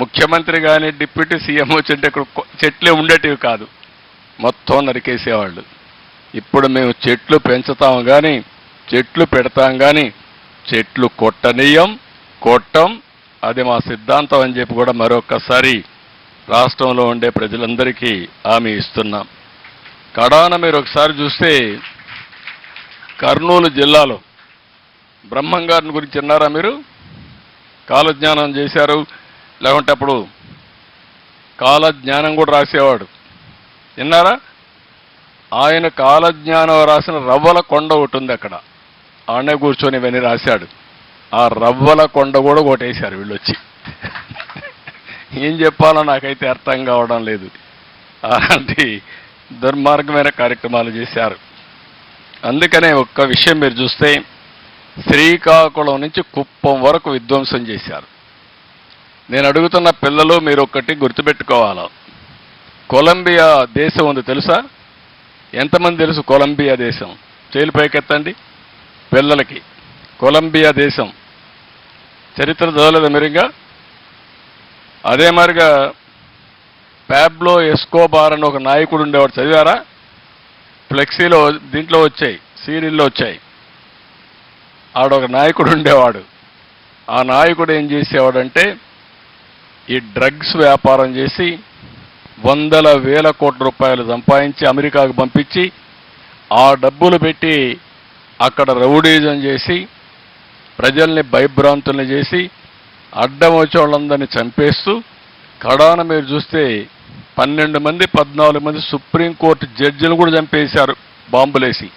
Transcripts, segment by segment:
ముఖ్యమంత్రి కానీ deputy CM వచ్చింటే ఇక్కడ చెట్లే ఉండేటివి కాదు, మొత్తం నరికేసేవాళ్ళు. ఇప్పుడు మేము చెట్లు పెంచుతాం కానీ, చెట్లు పెడతాం కానీ చెట్లు కొట్టం. అది మా సిద్ధాంతం అని చెప్పి కూడా మరొక్కసారి రాష్ట్రంలో ఉండే ప్రజలందరికీ హామీ ఇస్తున్నాం. కడాన మీరు ఒకసారి చూస్తే కర్నూలు జిల్లాలో బ్రహ్మంగారిని గురించి విన్నారా మీరు? కాలజ్ఞానం చేశారు, లేకుంటే అప్పుడు కాలజ్ఞానం కూడా రాసేవాడు, విన్నారా? ఆయన కాలజ్ఞానం రాసిన రవ్వల కొండ ఒకటి ఉంది, అక్కడ ఆడనే కూర్చొని ఇవన్నీ రాశాడు. ఆ రవ్వల కొండ కూడా కొట్టేశారు వీళ్ళు వచ్చి. ఏం చెప్పాలో నాకైతే అర్థం కావడం లేదు. అలాంటి దుర్మార్గమైన కార్యక్రమాలు చేశారు. అందుకనే ఒక్క విషయం మీరు చూస్తే శ్రీకాకుళం నుంచి కుప్పం వరకు విధ్వంసం చేశారు. నేను అడుగుతున్న పిల్లలు మీరు ఒక్కటి గుర్తుపెట్టుకోవాలి, కొలంబియా దేశం ఉంది తెలుసా? ఎంతమంది తెలుసు కొలంబియా దేశం? చేలు పైకెత్తండి పిల్లలకి. కొలంబియా దేశం చరిత్ర చదవలేదు మీరుగా? అదే మరిగా ప్యాబ్లో ఎస్కోబార్ అని ఒక నాయకుడు ఉండేవాడు, చదివారా? ఫ్లెక్సీలో దీంట్లో వచ్చాయి, సీరియల్లో వచ్చాయి. ఆడొక నాయకుడు ఉండేవాడు. ఆ నాయకుడు ఏం చేసేవాడంటే ఈ డ్రగ్స్ వ్యాపారం చేసి వందల వేల కోట్ల రూపాయలు సంపాదించి అమెరికాకు పంపించి ఆ డబ్బులు పెట్టి అక్కడ రౌడీజం చేసి ప్రజల్ని భయభ్రాంతుల్ని చేసి అడ్డం వచ్చే వాళ్ళందరినీ చంపేస్తూ కడాన మీరు చూస్తే 12 మంది 14 మంది సుప్రీంకోర్టు జడ్జిలు కూడా చంపేశారు బాంబులేసి.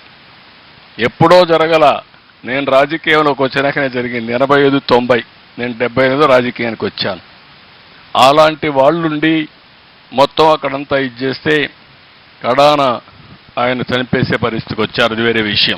ఎప్పుడో జరగల, నేను రాజకీయంలోకి వచ్చినాకనే జరిగింది. 85-90, నేను 75 రాజకీయానికి వచ్చాను. అలాంటి వాళ్ళుండి మొత్తం అక్కడంతా ఇది చేస్తే కడాన ఆయన చనిపేసే పరిస్థితికి వచ్చారు. అది వేరే విషయం.